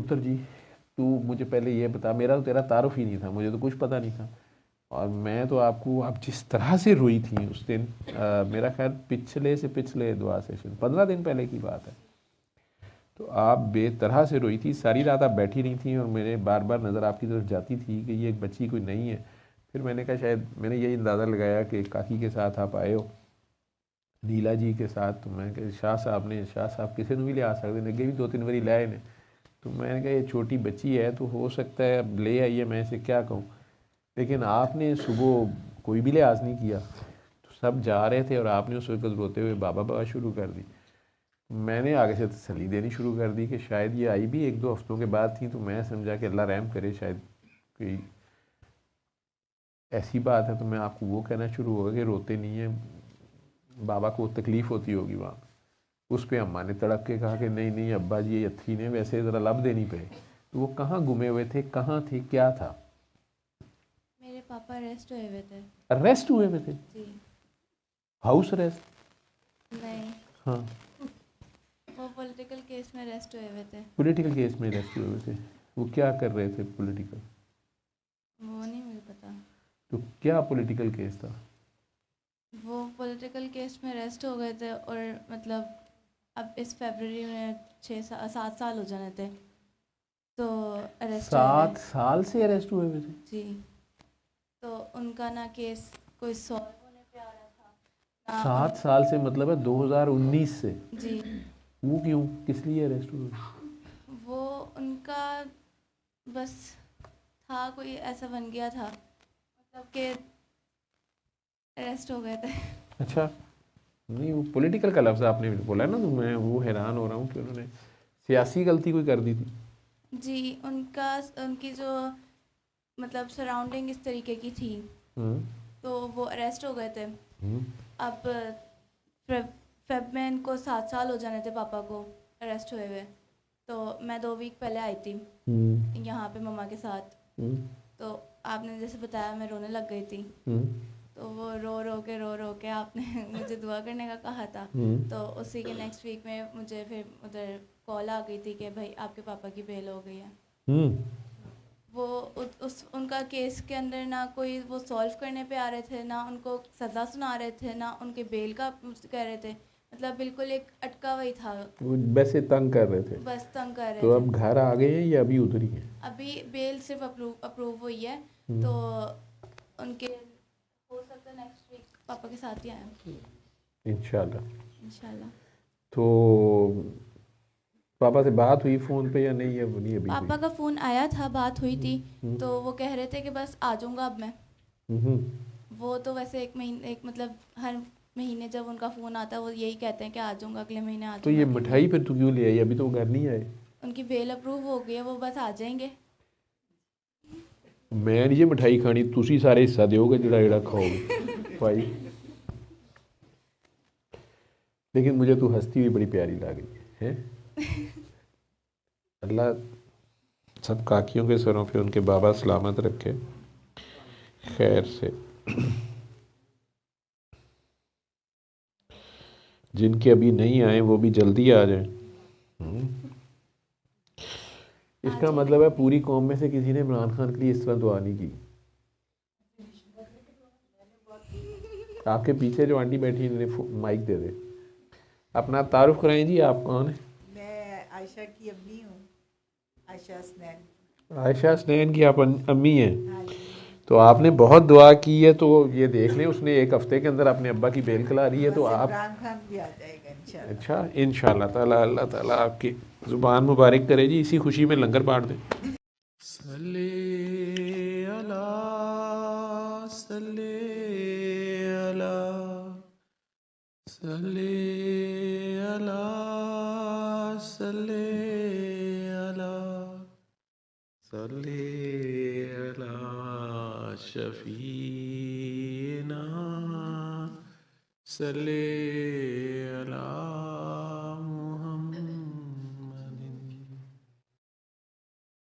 पुत्र जी तू मुझे पहले ये बता, मेरा तो तेरा तारुफ ही नहीं था, मुझे तो कुछ पता नहीं था। और मैं तो आपको, आप जिस तरह से रोई थी उस दिन, मेरा ख्याल पिछले से पिछले दुआ सेशन 15 दिन पहले की बात है, तो आप बेतरह से रोई थी, सारी रात आप बैठी नहीं थी और मेरे बार बार नज़र आपकी तरफ जाती थी कि ये एक बच्ची कोई नहीं है। फिर मैंने कहा शायद मैंने यही अंदाज़ा लगाया कि काकी के साथ आप आए हो, नीला जी के साथ, तो मैं कहा शाह साहब किसी ने भी ले आ सकते ने, अगे भी 2-3 बारी लाए ने, तो मैंने कहा ये छोटी बच्ची है तो हो सकता है अब ले आइए, मैं इसे क्या कहूँ। लेकिन आपने सुबह कोई भी लिहाज नहीं किया, तो सब जा रहे थे और आपने उस वक्त रोते हुए बाबा बाबा शुरू कर दी। मैंने आगे से तसल्ली देनी शुरू कर दी कि शायद ये आई भी 1-2 हफ्तों के बाद थी, तो मैं समझा कि अल्लाह रहम करे, शायद कोई ऐसी बात है। तो मैं आपको वो कहना शुरू हो गया कि रोते नहीं हैं, बाबा को तकलीफ़ होती होगी वहाँ। उस पर अम्मा ने तड़प के कहा कि नहीं नहीं अब्बा जी, ये अथी ने वैसे ज़रा लब देनी पे। तो वो कहाँ गुमे हुए थे, कहाँ थे, क्या था? मेरे पापा अरेस्ट हुए हुए थे। अरेस्ट हुए हुए थे? जी हाउस अरेस्ट? नहीं, हाँ, वो पॉलिटिकल केस में अरेस्ट हुए हुए थे। पॉलिटिकल केस में अरेस्ट हुए हुए थे। वो क्या कर रहे थे पॉलिटिकल? वो नहीं मुझे पता। तो क्या पॉलिटिकल केस था? वो पॉलिटिकल केस में अरेस्ट हो गए थे और मतलब अब इस फरवरी में 7 साल हो जाने थे, तो अरेस्ट हुए हुए। 7 साल से अरेस्ट हुए हुए थे? जी, तो उनका ना केस कोई सॉल्व होने पे आ रहा था ना 7 साल से मतलब है 2019 से? जी, वो क्यों, किस लिए अरेस्ट हुए? वो उनका बस था, कोई ऐसा बन गया था मतलब कि अरेस्ट हो गए थे। अच्छा, नहीं वो पॉलिटिकल का लफ्ज़ आपने बोला ना, तो मैं वो हैरान हो रहा हूँ कि उन्होंने सियासी गलती कोई कर दी थी? जी, उनकी जो मतलब सराउंडिंग इस तरीके की थी, हम्म, तो वो अरेस्ट हो गए थे। हम्म, अब फेब में इनको 7 साल हो जाने थे पापा को अरेस्ट हुए हुए। तो मैं 2 वीक पहले आई थी हम्म, यहाँ पे मम्मा के साथ, हम्म, तो आपने जैसे बताया मैं रोने लग गई थी। हम्म, तो वो रो के आपने मुझे दुआ करने का कहा था। हम्म। तो उसी के नेक्स्ट वीक में मुझे फिर उधर कॉल आ गई थी कि भाई आपके पापा की बेल हो गई है। हम्म। वो उस उनका केस के अंदर ना कोई वो सॉल्व करने पे आ रहे थे, ना उनको सज़ा सुना रहे थे, ना उनके बेल का कह रहे थे। मतलब बिल्कुल एक अटका हुआ ही था, वो वैसे तंग कर रहे थे? बस तंग कर रहे तो थे। अब घर आ गए हैं या अभी उधर ही हैं? अभी बेल सिर्फ अप्रूव हुई है, तो हम्म, उनके हो सकता है नेक्स्ट वीक पापा के साथ ही आए इंशाल्लाह। इंशाल्लाह। तो पापा से बात हुई फ़ोन पे या नहीं, है वो नहीं अभी हुई? पापा का फ़ोन आया था, बात हुई थी, हम्म, तो वो कह रहे थे कि बस आ जाऊँगा अब मैं। हम्म। वो तो वैसे एक मतलब हर महीने जब उनका फ़ोन आता है वो यही कहते हैं कि आ जाऊँगा, अगले महीने आ तो जाऊँगा, ये अगले मिठाई महीने। फिर तू क्यों ले आई, अभी तो वो घर नहीं आए? उनकी बेल अप्रूव हो गई है, वो बस आ जाएंगे। मैं नहीं ये मिठाई खानी, तुसी सारे हिस्सा दोगे जड़ा जड़ा खाओगे भाई। लेकिन मुझे तू हंसती हुई बड़ी प्यारी लग रही है, हैं? अल्लाह सब काकियों के सरों पे उनके बाबा सलामत रखे, खैर से। जिनके अभी नहीं आए वो भी जल्दी आ जाएं। आ इसका जाएंगे मतलब है वो भी। पूरी कौम में से किसी ने इमरान खान के लिए इस तरह दुआ नहीं की। आपके पीछे जो आंटी बैठी है, इन्हें माइक दे दे, अपना तारुफ कराएं जी, आप कौन है? मैं आयशा की अम्मी हूँ, आयशा हसनैन। आयशा स्नैन की आप अम्मी हैं? हाँ जी। तो आपने बहुत दुआ की है, तो ये देख लें उसने 1 हफ्ते के अंदर अपने अब्बा की बेल करा ली है, तो बस आप। इमरान खान भी आ जाएगा इंशाल्लाह। अच्छा, इंशाल्लाह ताला, अल्लाह ताला आपकी ज़ुबान मुबारक करे जी, इसी खुशी में लंगर बांट दें। सल्ले अला, सल्ले अला, सल्ले अला, सल्ले अला, सल्ले अला शफीना, सल्ले